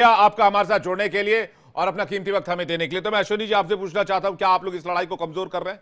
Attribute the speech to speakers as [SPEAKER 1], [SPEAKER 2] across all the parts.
[SPEAKER 1] आपका हमारे साथ जुड़ने के लिए और अपना कीमती वक्त हमें देने के लिए। तो मैं अश्विनी जी आपसे पूछना चाहता हूं, क्या आप लोग इस लड़ाई को कमजोर कर रहे हैं?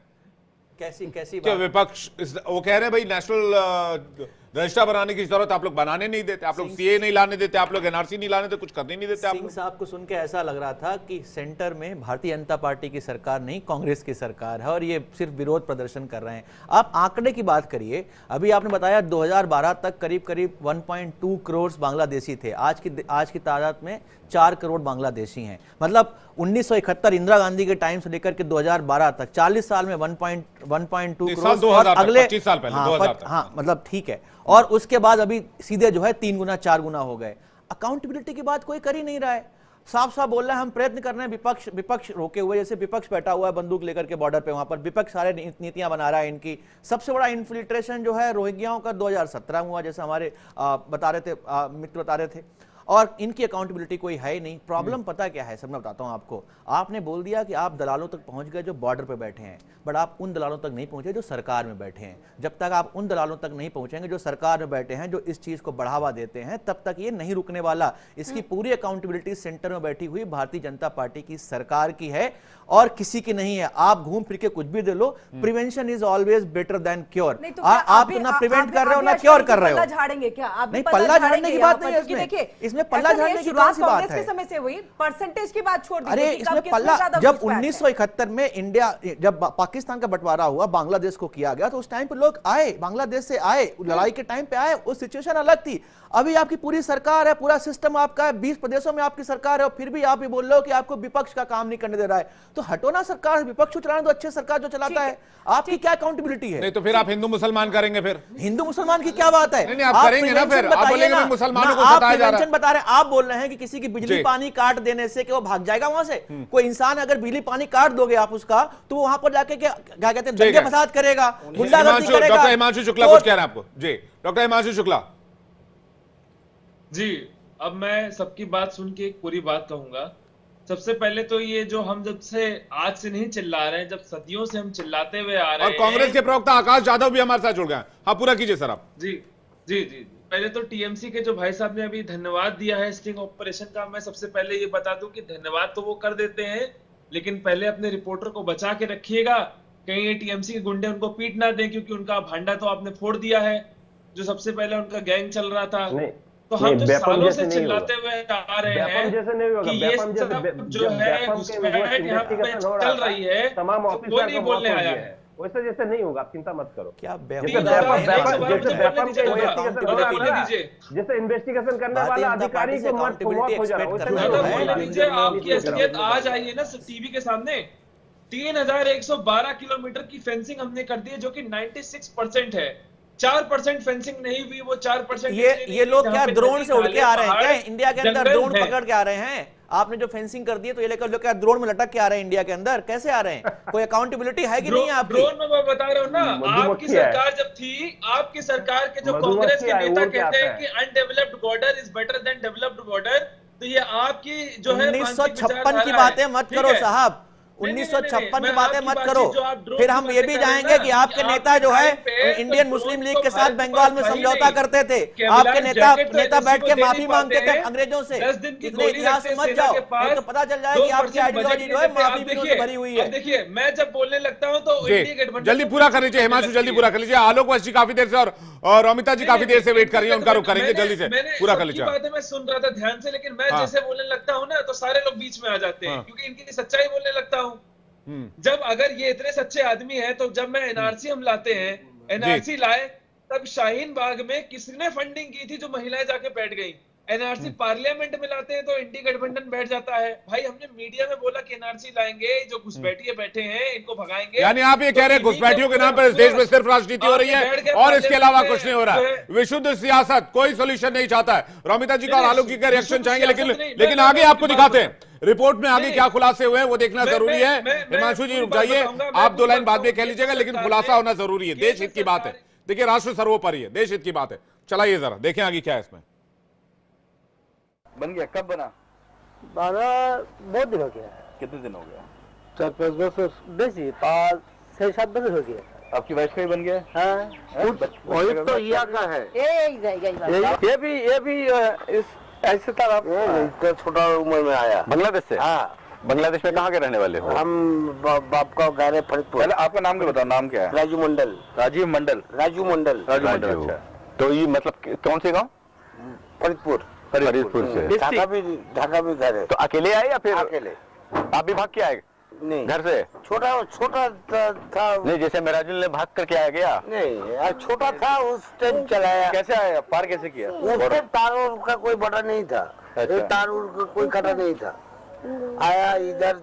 [SPEAKER 2] कैसी
[SPEAKER 1] क्या विपक्ष वो कह रहे हैं भाई नेशनल रजिस्टर बनाने की जरूरत, आप लोग बनाने नहीं देते, आप लोग सीए नहीं लाने देते, आप लोग एनआरसी नहीं लाने देते, कुछ करने नहीं देते। आप
[SPEAKER 2] सिंह साहब को सुन के ऐसा लग रहा था कि सेंटर में भारतीय जनता पार्टी की सरकार नहीं, कांग्रेस की सरकार है और ये सिर्फ विरोध प्रदर्शन कर रहे हैं। आप आंकड़े की बात करिए, अभी आपने बताया 2012 तक करीब करीब 1.2 करोड़ बांग्लादेशी थे, आज की तादाद में 4 करोड़ बांग्लादेशी हैं। मतलब 1971 इंदिरा गांधी के टाइम से लेकर के 2012 तक 40 साल में 1.2 करोड़ और अगले
[SPEAKER 1] 25 साल पहले 2000 तक।
[SPEAKER 2] हाँ मतलब ठीक है, और उसके बाद अभी सीधे जो है 3 गुना 4 गुना हो गए। अकाउंटेबिलिटी की बात कोई कर ही नहीं रहा है, साफ साफ बोल रहा है हम प्रयत्न कर रहे हैं, विपक्ष रोके हुए, जैसे विपक्ष बैठा हुआ है बंदूक लेकर के बॉर्डर पे, वहां पर विपक्ष सारे नीतियां बना रहा है इनकी। सबसे बड़ा इन्फिल्ट्रेशन जो है रोहिंग्याओं का 2017 हुआ, जैसे हमारे बता रहे थे मित्र बता रहे थे, और इनकी अकाउंटेबिलिटी कोई है ही नहीं। प्रॉब्लम पता क्या है सब, मैं बताता हूं आपको। आपने बोल दिया कि आप दलालों तक पहुंच गए जो बॉर्डर पे बैठे हैं, बट आप उन दलालों तक नहीं पहुंचे जो सरकार में बैठे हैं। जब तक आप उन दलालों तक नहीं पहुंचेंगे जो सरकार में बैठे हैं, जो इस चीज को बढ़ावा देते हैं, तब तक ये नहीं रुकने वाला। इसकी पूरी अकाउंटेबिलिटी सेंटर में बैठी हुई भारतीय जनता पार्टी की सरकार की है और किसी की नहीं है। आप घूम फिर के कुछ भी दे लो, prevention is always better than cure. आप ना प्रिवेंट कर रहे हो ना क्योर कर रहे हो।
[SPEAKER 3] झाड़ेंगे क्या आप?
[SPEAKER 2] नहीं, पल्ला झाड़ने की बात नहीं है इसमें पल्ला झाड़ने की कौन सी बात है?
[SPEAKER 3] समय से हुई परसेंटेज की बात छोड़ दीजिए।
[SPEAKER 2] अरे इसमें पल्ला, जब 1971 में इंडिया, जब पाकिस्तान का बंटवारा हुआ, बांग्लादेश को किया गया, तो उस टाइम पे लोग आए, बांग्लादेश से आए, लड़ाई के टाइम पे आए, उस सिचुएशन अलग थी। अभी आपकी पूरी सरकार है, पूरा सिस्टम आपका है, 20 प्रदेशों में आपकी सरकार है, और फिर भी आप ये बोल रहे हो कि आपको विपक्ष का काम नहीं करने दे रहा है। तो हटो ना सरकार, विपक्ष को चलाने दो, अच्छे सरकार जो चलाता है। आपकी क्या अकाउंटेबिलिटी है?
[SPEAKER 1] नहीं तो फिर आप हिंदू मुसलमान करेंगे? फिर
[SPEAKER 2] हिंदू मुसलमान की क्या बात है?
[SPEAKER 1] नहीं, आप करेंगे ना, फिर आप बोलेंगे मुसलमानों को सताया जा रहा है।
[SPEAKER 2] बता रहे हैं, आप बोल रहे हैं कि किसी की बिजली पानी काट देने से कि वो भाग जाएगा वहां से। कोई इंसान अगर बिजली पानी काट दोगे आप उसका, तो वो वहां पर जाके क्या कहते हैं, दंगे फसाद करेगा, गुंडागर्दी करेगा।
[SPEAKER 1] डॉक्टर हिमांशु शुक्ला कुछ कह रहे हैं आपको जी। डॉक्टर हिमांशु शुक्ला
[SPEAKER 4] जी, अब मैं सबकी बात सुन के एक पूरी बात कहूंगा। सबसे पहले तो ये जो हम जब से आज से नहीं चिल्ला रहे हैं, जब सदियों से हम चिल्लाते हुए आ रहे हैं, और
[SPEAKER 1] कांग्रेस के प्रवक्ता आकाश यादव भी हमारे साथ जुड़ गए। हाँ पूरा कीजिए सर आप।
[SPEAKER 4] जी जी जी, पहले तो टीएमसी के जो भाई साहब ने अभी धन्यवाद दिया है स्टिंग ऑपरेशन का, मैं सबसे पहले ये बता दूं कि धन्यवाद तो वो कर देते हैं, लेकिन पहले अपने रिपोर्टर को बचा के रखिएगा, कहीं ये टीएमसी के गुंडे उनको पीट ना दें, क्योंकि उनका भांडा तो आपने फोड़ दिया है, जो सबसे पहले उनका गैंग चल रहा था। तो हम जो सालों से चिल्लाते हुए आ रहे हैं कि ये सब जो है घुसपैठ यहाँ पे चल रही है, कोई नहीं बोलने आया है।
[SPEAKER 5] वैसे जैसे नहीं होगा, आप चिंता मत करो।
[SPEAKER 2] क्या
[SPEAKER 5] जैसे इन्वेस्टिगेशन करने वाला अधिकारी को मत हो जा रहा।
[SPEAKER 4] आपकी असलियत आज आई है ना टीवी के सामने। 3112 किलोमीटर की फेंसिंग हमने कर दी है, जो कि 96% है। 4% फेंसिंग नहीं हुई, वो 4%
[SPEAKER 2] ये लोग क्या ड्रोन से उड़ के आ रहे हैं क्या? इंडिया के अंदर ड्रोन पकड़ के आ रहे हैं? आपने जो फेंसिंग कर दी है, तो ये लेकर लोग क्या ड्रोन में लटक के आ रहे हैं इंडिया के अंदर? कैसे आ रहे हैं? कोई अकाउंटेबिलिटी है कि नहीं है आपकी?
[SPEAKER 4] ड्रोन में मैं बता रहा हूँ ना, आपकी सरकार जब थी, आपकी सरकार के जो कांग्रेस के नेता कहते हैं कि undeveloped border is better than developed border, तो ये आपकी जो है
[SPEAKER 2] 1956 की बातें मत करो साहब, 1956 की बातें मत करो। फिर हम ये भी जाएंगे कि आपके नेता जो है इंडियन मुस्लिम लीग के साथ बंगाल में समझौता करते थे, आपके नेता बैठ के माफी मांगते थे अंग्रेजों से। इतने इतिहास में मत जाओ, नहीं तो पता चल जाएगा कि आपकी आइडियोलॉजी जो है माफी बिलों से भरी हुई है।
[SPEAKER 4] देखिए, मैं जब बोलने लगता हूँ तो
[SPEAKER 1] जल्दी पूरा कर लीजिए हिमांशु, जल्दी पूरा कर लीजिए। आलोक वैश्य काफी देर से और अमिता जी काफी देर से वेट कर रही है, उनका रुख करेंगे, जल्दी से पूरा कर लीजिए।
[SPEAKER 4] बातें मैं सुन रहा था ध्यान से, लेकिन मैं जैसे बोलने लगता हूँ ना, तो सारे लोग बीच में आ जाते हैं, क्योंकि इनकी सच्चाई बोलने लगता हूँ। जब अगर ये इतने सच्चे आदमी हैं, तो जब मैं एनआरसी हम लाते हैं, एनआरसी लाए, तब शाहीन बाग में किसने फंडिंग की थी जो महिलाएं जाके बैठ गई? एनआरसी पार्लियामेंट में लाते हैं तो इंडी गठबंधन बैठ जाता है। भाई हमने मीडिया में बोला कि एनआरसी लाएंगे, जो घुसपैठिए बैठे हैं इनको भगाएंगे।
[SPEAKER 1] यानी आप ये कह रहे हैं घुसपैठियों के नाम पर इस देश में सिर्फ राजनीति हो रही है और इसके अलावा कुछ नहीं हो रहा है? विशुद्ध सियासत, कोई सोल्यूशन नहीं चाहता है। रोमिता जी का और आलोक जी का रिएक्शन चाहेंगे, लेकिन आगे आपको दिखाते हैं रिपोर्ट में आगे क्या खुलासे हुए हैं, वो देखना जरूरी है। हिमांशु जी रुक जाइए, आप 2 लाइन बाद में कह लीजिएगा, लेकिन खुलासा होना जरूरी है। देश हित की बात है, देखिए राष्ट्र सर्वोपरि है, देश हित की बात है। चलाइए जरा, देखें आगे क्या है इसमें।
[SPEAKER 6] बन गया? कब बना?
[SPEAKER 7] बहुत दिन हो गया।
[SPEAKER 6] कितने दिन हो गया?
[SPEAKER 7] 4-5 वर्ष, बेसी 5-6-7 वर्ष हो गया।
[SPEAKER 6] आपकी वाइफ का ही बन गया?
[SPEAKER 7] हाँ, वही तो यहाँ का है।
[SPEAKER 6] ये भी इस
[SPEAKER 7] ऐसे था आप
[SPEAKER 5] इतना छोटा उम्र में आया।
[SPEAKER 6] बांग्लादेश से?
[SPEAKER 5] हाँ।
[SPEAKER 6] बांग्लादेश में कहाँ के रहने वाले हो?
[SPEAKER 5] हम बाप का घर है फरीदपुर।
[SPEAKER 6] पहले आपका नाम क्या बताओ, नाम क्या है?
[SPEAKER 5] राजू मंडल।
[SPEAKER 6] राजीव मंडल।
[SPEAKER 5] राजू मंडल।
[SPEAKER 6] राजू मंडल, अच्छा। तो ये मतलब कौन से गाँव?
[SPEAKER 5] फरीदपुर।
[SPEAKER 6] फरीदपुर से।
[SPEAKER 5] ढाका भी घर है।
[SPEAKER 6] तो अकेले आए या फिर
[SPEAKER 5] अकेले?
[SPEAKER 6] आप भी भाग के आए
[SPEAKER 5] नहीं,
[SPEAKER 6] घर से?
[SPEAKER 5] छोटा था।
[SPEAKER 6] नहीं, जैसे मेराजुल ने भाग करके आया गया?
[SPEAKER 5] नहीं, छोटा था उस टाइम चलाया।
[SPEAKER 6] कैसे आया, पार कैसे किया?
[SPEAKER 5] उस टाइम तार का कोई बटन नहीं था।
[SPEAKER 6] अच्छा।
[SPEAKER 5] तार का कोई कटा नहीं था। आया इधर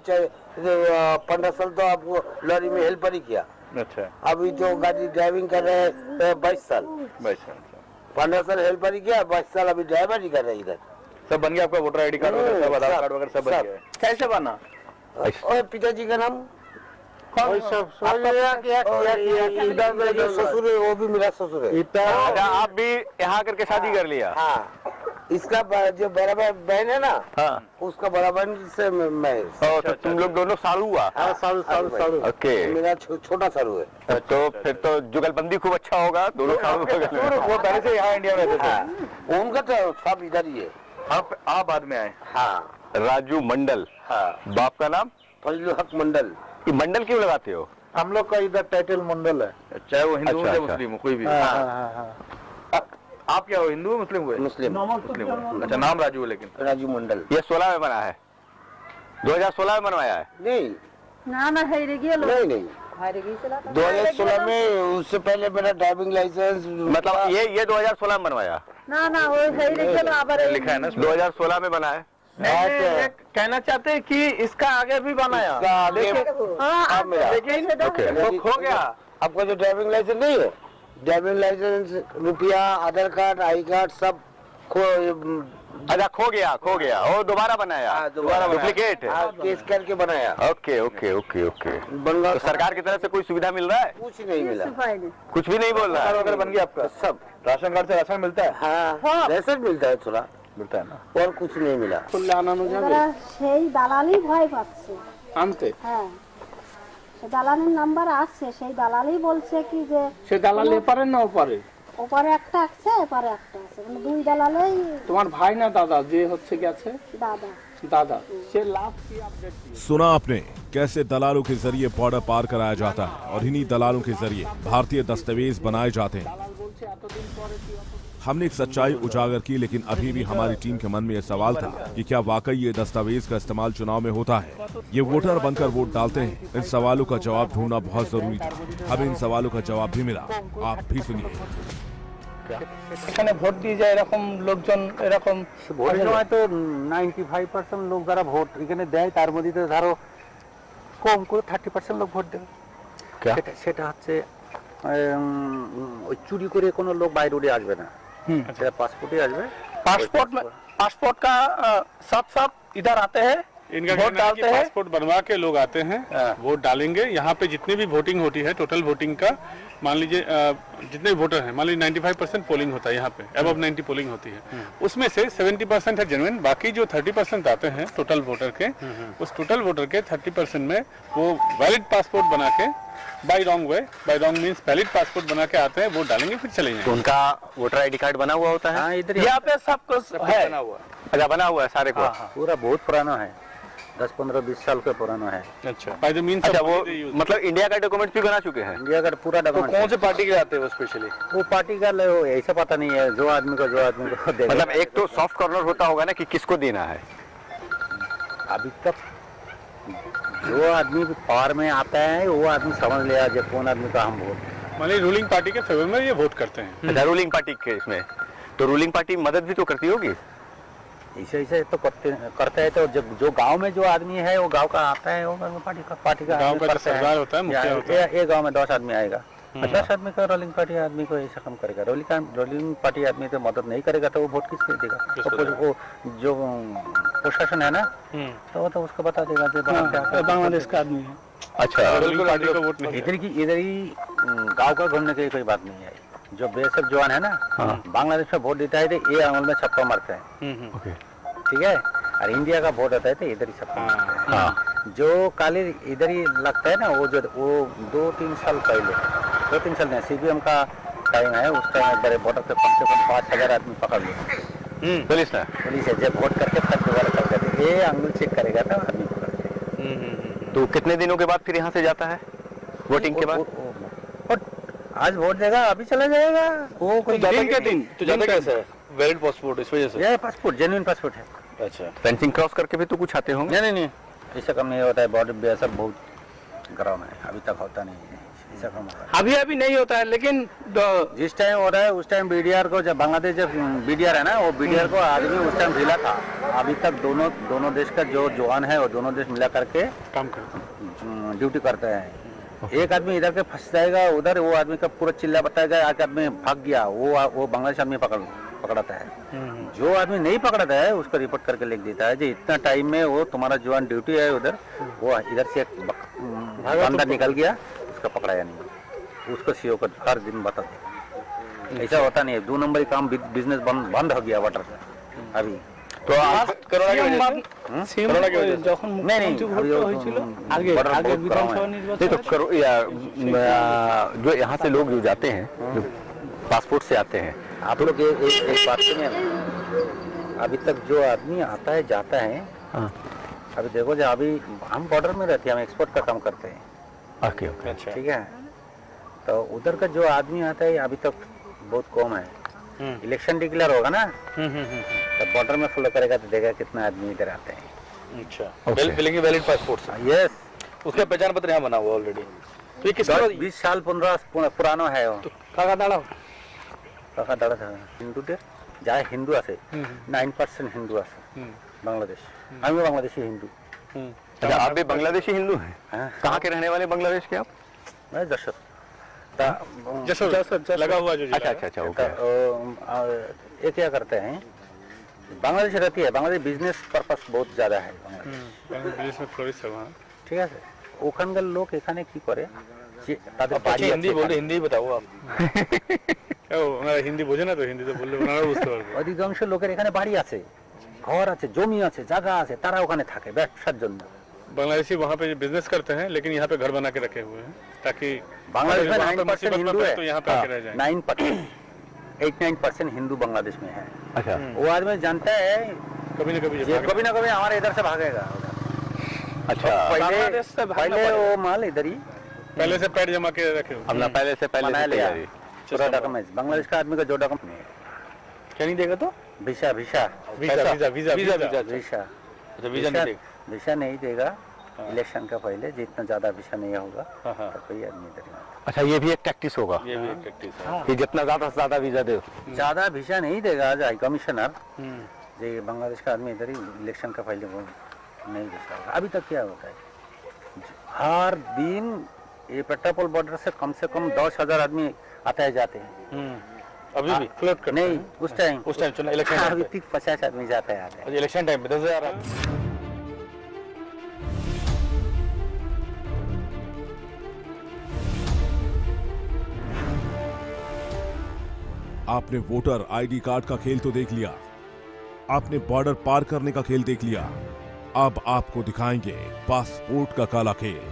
[SPEAKER 5] 15 साल तो आपको लॉरी में हेल्पर ही किया।
[SPEAKER 6] अच्छा।
[SPEAKER 5] अभी जो गाड़ी ड्राइविंग कर रहे हैं 22 साल। 15 साल हेल्पर ही किया, 22 साल अभी ड्राइवर ही कर रहे हैं इधर।
[SPEAKER 6] सब बन गया आपका, वोटर आईडी कार्ड वगैरह सब, आधार कार्ड वगैरह सब बन गया?
[SPEAKER 7] कैसे बना?
[SPEAKER 5] और पिताजी का नाम
[SPEAKER 7] सब
[SPEAKER 5] इधर में जो ससुर है वो भी मेरा ससुर है।
[SPEAKER 6] अच्छा, आप भी यहाँ करके शादी कर लिया?
[SPEAKER 5] हाँ, इसका जो बड़ा बहन है ना,
[SPEAKER 6] हाँ,
[SPEAKER 5] उसका बड़ा बहन से मैं।
[SPEAKER 6] तो तुम लोग दोनों सालू हुआ?
[SPEAKER 5] हाँ, सालू।
[SPEAKER 6] ओके।
[SPEAKER 5] मेरा छोटा सालू है।
[SPEAKER 6] तो फिर तो जुगलबंदी खूब अच्छा होगा, दोनों सालू। वो पहले से यहाँ इंडिया में रहते थे?
[SPEAKER 5] उनका तो सब इधर ही है।
[SPEAKER 6] आप बाद में आए?
[SPEAKER 5] हाँ।
[SPEAKER 6] राजू मंडल।
[SPEAKER 5] हाँ।
[SPEAKER 6] बाप का नाम?
[SPEAKER 5] फजलुल हक मंडल।
[SPEAKER 6] ये मंडल क्यों लगाते हो?
[SPEAKER 7] हम लोग का इधर टाइटल मंडल है,
[SPEAKER 6] चाहे वो हिंदू हो या मुस्लिम हो, कोई भी। आप क्या हो, हिंदू हो मुस्लिम हुए?
[SPEAKER 5] मुस्लिम।
[SPEAKER 6] अच्छा, नाम राजू है लेकिन?
[SPEAKER 5] राजू मंडल।
[SPEAKER 6] ये 16 में बना है? 2016 में बनवाया है?
[SPEAKER 5] नहीं नहीं, 2016 में, उससे पहले मेरा ड्राइविंग लाइसेंस।
[SPEAKER 6] मतलब ये 2016 में बनवाया? लिखा है ना 2016 में बना है।
[SPEAKER 7] कहना चाहते हैं कि इसका आगे भी बनाया,
[SPEAKER 5] लेकिन
[SPEAKER 7] खो गया।
[SPEAKER 5] आपका जो ड्राइविंग लाइसेंस नहीं है, ड्राइविंग लाइसेंस, रुपया, आधार कार्ड, आई कार्ड सब
[SPEAKER 6] अच्छा, खो गया वो दोबारा बनाया?
[SPEAKER 5] दोबारा
[SPEAKER 6] डुप्लीकेट
[SPEAKER 5] केस करके बनाया।
[SPEAKER 6] ओके।
[SPEAKER 5] बन
[SPEAKER 6] तो सरकार की तरफ से कोई सुविधा मिल रहा है?
[SPEAKER 5] कुछ नहीं मिला,
[SPEAKER 6] कुछ भी नहीं बोल रहा है?
[SPEAKER 5] वगैरह बन गया आपका सब?
[SPEAKER 6] राशन कार्ड से राशन मिलता है?
[SPEAKER 5] हाँ, राशन मिलता है, थोड़ा
[SPEAKER 6] मिलता है ना।
[SPEAKER 5] और कुछ नहीं मिला।
[SPEAKER 8] সেই দালালি ভয় পাচ্ছে
[SPEAKER 7] আনতে
[SPEAKER 8] হ্যাঁ, সে দালালির নাম্বার আসছে, সেই দালালি বলছে কি যে
[SPEAKER 7] সে দালাল এপারে না ওপারে?
[SPEAKER 8] ওপারে একটা আছে এপারে একটা আছে, মানে দুই দালালেই।
[SPEAKER 7] তোমার ভাই না দাদা যে হচ্ছে গেছে?
[SPEAKER 8] দাদা।
[SPEAKER 7] दादा से लाभ की अपडेट दी।
[SPEAKER 1] सुना आपने कैसे दलालों के जरिए बॉर्डर पार कराया जाता है और इन्हीं दलालों के जरिए भारतीय दस्तावेज बनाए जाते हैं। हमने एक सच्चाई उजागर की, लेकिन अभी भी हमारी टीम के मन में यह सवाल था कि क्या वाकई ये दस्तावेज का इस्तेमाल चुनाव में होता है? ये वोटर बनकर वोट डालते हैं? इन सवालों का जवाब ढूंढना बहुत जरूरी था। हमें इन सवालों का जवाब भी मिला, आप भी सुनिए।
[SPEAKER 7] এখানে ভোট দিয়ে যায় এরকম লোকজন, এরকম
[SPEAKER 5] ভোটের সময় তো 95% লোক যারা ভোট এখানে দেয়, তার মধ্যে তো ধরো কম করে 30% লোক ভোট দেবে। সেটা হচ্ছে ওই চুরি করে কোনো লোক বাইরে উঠে আসবে না, সেটা पासपोर्ट ही আসবে।
[SPEAKER 7] पासपोर्ट का साथ साथ इधर आते हैं,
[SPEAKER 9] इनका
[SPEAKER 7] वोट डालते हैं,
[SPEAKER 9] पासपोर्ट बनवा के लोग आते हैं, वोट डालेंगे। यहाँ पे जितनी भी वोटिंग होती है, टोटल वोटिंग का मान लीजिए जितने भी वोटर हैं, मान लीजिए 95% पोलिंग होता है यहाँ पे, अबव 90 पोलिंग होती है। उसमें से 70% है जेन्युइन, बाकी जो 30% आते हैं टोटल वोटर के, उस टोटल वोटर के 30% में वो वैलिड पासपोर्ट बना के by wrong way, by wrong means valid passport बना के आते हैं, वोट डालेंगे, फिर चले जाएंगे।
[SPEAKER 6] उनका वोटर आईडी कार्ड बना हुआ होता है?
[SPEAKER 7] यहाँ पे सब कुछ है,
[SPEAKER 9] बना हुआ।
[SPEAKER 6] अच्छा, बना हुआ है सारे को?
[SPEAKER 5] पूरा बहुत पुराना है, 10, 15, 20 साल का पुराना है।
[SPEAKER 9] अच्छा, बाय द मीन्स
[SPEAKER 6] अच्छा, वो मतलब इंडिया का डॉक्यूमेंट भी बना चुके हैं?
[SPEAKER 5] इंडिया का पूरा डॉक्यूमेंट।
[SPEAKER 6] कौन से पार्टी के आते हैं वो स्पेशली?
[SPEAKER 5] वो पार्टी का ऐसा पता नहीं है, जो आदमी को देगा।
[SPEAKER 6] मतलब एक तो सॉफ्ट कॉर्नर होता होगा ना कि किसको देना है?
[SPEAKER 5] अभी तक जो आदमी पावर में आता है वो आदमी समझ लिया जो कौन आदमी का हम वोट।
[SPEAKER 9] मान लीजिए रूलिंग पार्टी के फेवर में ये वोट करते हैं।
[SPEAKER 6] अच्छा, रूलिंग पार्टी के इसमें तो रूलिंग पार्टी मदद भी तो करती होगी?
[SPEAKER 5] ऐसे तो करते हैं। तो जब जो गांव में जो आदमी है वो गांव का आता है, वो पार्टी का
[SPEAKER 9] गांव का जो सरदार होता है, मुखिया होता है।
[SPEAKER 5] ये गांव में 10 आदमी आएगा, 10 आदमी का रोलिंग पार्टी आदमी को ऐसा काम करेगा। रोलिंग पार्टी आदमी तो मदद नहीं करेगा तो वो वोट किसको देगा? वो जो प्रशासन है ना, तो वो तो उसको बता देगा कि
[SPEAKER 7] बांग्लादेश का आदमी है।
[SPEAKER 6] अच्छा,
[SPEAKER 9] बिल्कुल पार्टी का वोट नहीं।
[SPEAKER 5] इधर ही गाँव का घूमने की कोई बात नहीं है। जो बेसब जवान है ना, बांग्लादेश में वोट देता है तो ये आंगल में छप्पा मारते हैं, ठीक है। और इंडिया का वोट आता है तो इधर ही छप्पा मारते हैं। जो काले इधर ही लगता है ना, वो 2-3 साल पहले, 2-3 साल नहीं, CBM का टाइम है, उस टाइम बड़े वोटर से कम 5,000 आदमी पकड़ लिए।
[SPEAKER 6] पुलिस ने
[SPEAKER 5] पुलिस है जब वोट करके तब दोबारा कर देते, ये अंगुल चेक करेगा ना आदमी पकड़ के।
[SPEAKER 6] तो कितने दिनों के बाद फिर यहाँ से जाता है वोटिंग के बाद?
[SPEAKER 5] और आज वोट देगा अभी चला जाएगा वो कोई
[SPEAKER 7] दिन के दिन तो जाता कैसे है? वैलिड पासपोर्ट इस वजह से?
[SPEAKER 5] ये पासपोर्ट जेन्युइन पासपोर्ट है।
[SPEAKER 7] अच्छा,
[SPEAKER 6] फेंसिंग क्रॉस करके भी तो कुछ आते होंगे?
[SPEAKER 5] नहीं ऐसा कम नहीं होता है, बॉर्डर सब बहुत गरम है, अभी तक होता नहीं है ऐसा कम होता है।
[SPEAKER 7] अभी नहीं होता है, लेकिन
[SPEAKER 5] जिस टाइम हो रहा है उस टाइम बीडीआर को, जब बांग्लादेश जब बीडीआर है ना, वो बीडीआर को आदमी उस टाइम ढीला था। अभी तक दोनों देश का जो जवान है वो दोनों देश मिला करके
[SPEAKER 9] काम करते
[SPEAKER 5] ड्यूटी करते हैं। एक आदमी इधर के फंस जाएगा, उधर वो आदमी का पूरा चिल्ला बताएगा, एक आदमी भाग गया, वो बांग्लादेश आदमी पकड़ाता है। जो आदमी नहीं पकड़ाता है उसको रिपोर्ट करके लिख देता है जी इतना टाइम में वो तुम्हारा जवान ड्यूटी है उधर, वो इधर से एक बंदा निकल गया, उसका पकड़ाया नहीं, उसको सीओ को हर दिन बता दे। ऐसा होता नहीं है, 2 नंबरी काम बिजनेस बंद हो गया वाटर का अभी।
[SPEAKER 6] तो
[SPEAKER 7] করোনা की वजह से যখন মুখ্যমন্ত্রী ভোট হয়েছিল আগে বিধানসভা নির্বাচন
[SPEAKER 6] नहीं तो करो या जो यहाँ से लोग जो जाते हैं, जो पासपोर्ट से आते हैं,
[SPEAKER 5] आप लोग एक बात सुनिए ना, अभी तक जो आदमी आता है जाता है, अभी देखो जो अभी हम बॉर्डर में रहते हैं, हम एक्सपोर्ट का काम करते हैं,
[SPEAKER 6] ओके ओके,
[SPEAKER 5] ठीक है, तो उधर का जो आदमी आता है अभी तक बहुत कम है। इलेक्शन डिक्लेयर होगा ना तो बॉर्डर में फॉलो करेगा तो देखा कितना आदमी इधर आते हैं।
[SPEAKER 7] अच्छा, मिलेंगे वैलिड पासपोर्ट से?
[SPEAKER 5] यस,
[SPEAKER 7] उसका पहचान पत्र यहाँ बना हुआ ऑलरेडी। तो ये किसका
[SPEAKER 5] 20 साल 15 पुराना है वो।
[SPEAKER 7] काका दाड़ा
[SPEAKER 5] काका दाड़ा था हिंदू देर जहाँ हिंदू আছে 9% हिंदू আছে बांग्लादेश, हम बांग्लादेशी हिंदू।
[SPEAKER 6] अच्छा, आप भी बांग्लादेशी हिंदू हैं? कहाँ के रहने वाले बांग्लादेश के आप?
[SPEAKER 5] मैं जशोर
[SPEAKER 9] लगा हुआ जो
[SPEAKER 6] अच्छा अच्छा अच्छा, ओके।
[SPEAKER 5] ये क्या करते हैं, बांग्लादेश रहती है, बांग्लादेश बिजनेस पर्पस बहुत ज़्यादा है
[SPEAKER 9] বিদেশ में फ्लोरिश है वहाँ।
[SPEAKER 5] ঠিক আছে, ওখানকার লোক এখানে কি করে যে তাদের
[SPEAKER 7] अच्छा,
[SPEAKER 5] বাড়ি
[SPEAKER 7] हिंदी बोल रहे, हिंदी बताओ आप।
[SPEAKER 9] क्या वो हमारा हिंदी বোঝে না তো, হিন্দি তো বললে ওনারা বুঝতে পারবে।
[SPEAKER 5] অধিকাংশ লোকের এখানে বাড়ি আছে, ঘর আছে, জমি আছে, জায়গা আছে, তারা ওখানে থাকে ব্যবসার জন্য।
[SPEAKER 9] बांग्लादेशी वहाँ पे बिजनेस करते हैं, लेकिन यहाँ पे घर बना के रखे हुए हैं ताकि
[SPEAKER 5] बांग्लादेश में
[SPEAKER 9] वहाँ पे
[SPEAKER 5] 9%
[SPEAKER 9] मुसीबत
[SPEAKER 5] हिंदू
[SPEAKER 9] में
[SPEAKER 5] है,
[SPEAKER 9] तो यहाँ पे आके रह जाएं।
[SPEAKER 5] 9%, 8-9% हिंदू बांग्लादेश में है।
[SPEAKER 6] अच्छा,
[SPEAKER 5] वो आदमी जानता है
[SPEAKER 9] कभी न कभी
[SPEAKER 5] ये कभी ना कभी हमारे इधर से भागेगा।
[SPEAKER 6] अच्छा,
[SPEAKER 7] बांग्लादेश से भागना
[SPEAKER 5] पहले
[SPEAKER 7] पड़ेगा।
[SPEAKER 5] वो माल इधर ही
[SPEAKER 9] पहले से पैड जमा के रखे हुए हैं।
[SPEAKER 6] अपना पहले से
[SPEAKER 5] बना लिया
[SPEAKER 6] तैयारी।
[SPEAKER 5] पूरा डॉक्यूमेंट। बांग्लादेश का आदमी का जो डॉक्यूमेंट नहीं है,
[SPEAKER 7] क्या नहीं देगा तो?
[SPEAKER 5] Visa visa
[SPEAKER 9] visa visa visa
[SPEAKER 7] visa
[SPEAKER 9] visa
[SPEAKER 5] visa
[SPEAKER 7] अच्छा, वीजा नहीं देगा।
[SPEAKER 5] वीसा नहीं देगा इलेक्शन का पहले, जितना ज्यादा वीसा नहीं होगा
[SPEAKER 7] हाँ।
[SPEAKER 5] तो कोई आदमी इधर नहीं।
[SPEAKER 6] अच्छा, ये भी एक टैक्टिस होगा
[SPEAKER 7] ये भी एक प्रैक्टिस है।
[SPEAKER 6] कि जितना ज्यादा से ज्यादा वीजा दे।
[SPEAKER 5] ज्यादा वीसा नहीं देगा आज हाई कमिश्नर, जो बांग्लादेश का आदमी इधर ही इलेक्शन का पहले वो नहीं दे सकता। अभी तक क्या होता है, हर दिन ये पेट्रापोल बॉर्डर से कम 10,000 आदमी आते हैं जाते हैं।
[SPEAKER 7] अभी भी फ्लोट करते
[SPEAKER 5] नहीं
[SPEAKER 7] हैं?
[SPEAKER 5] उस टाइम
[SPEAKER 7] चुनाव इलेक्शन
[SPEAKER 5] अभी तक 50 आदमी जाते हैं आते हैं।
[SPEAKER 7] अच्छा, इलेक्शन टाइम पे 10,000 आदमी।
[SPEAKER 10] आपने वोटर आईडी कार्ड का खेल तो देख लिया, आपने बॉर्डर पार करने का खेल देख लिया, अब आपको दिखाएंगे पासपोर्ट का काला खेल।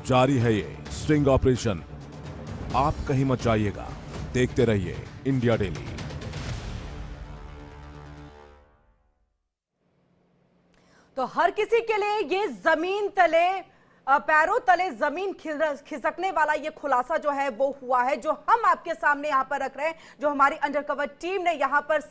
[SPEAKER 10] जारी है ये स्ट्रिंग ऑपरेशन, आप कहीं मत जाइएगा, देखते रहिए इंडिया डेली।
[SPEAKER 3] तो हर किसी के लिए ये जमीन तले पैरों तले जमीन खिसकने वाला ये खुलासा जो है वो हुआ है, जो हम आपके सामने यहां पर रख रहे हैं, जो हमारी अंडरकवर टीम ने यहां पर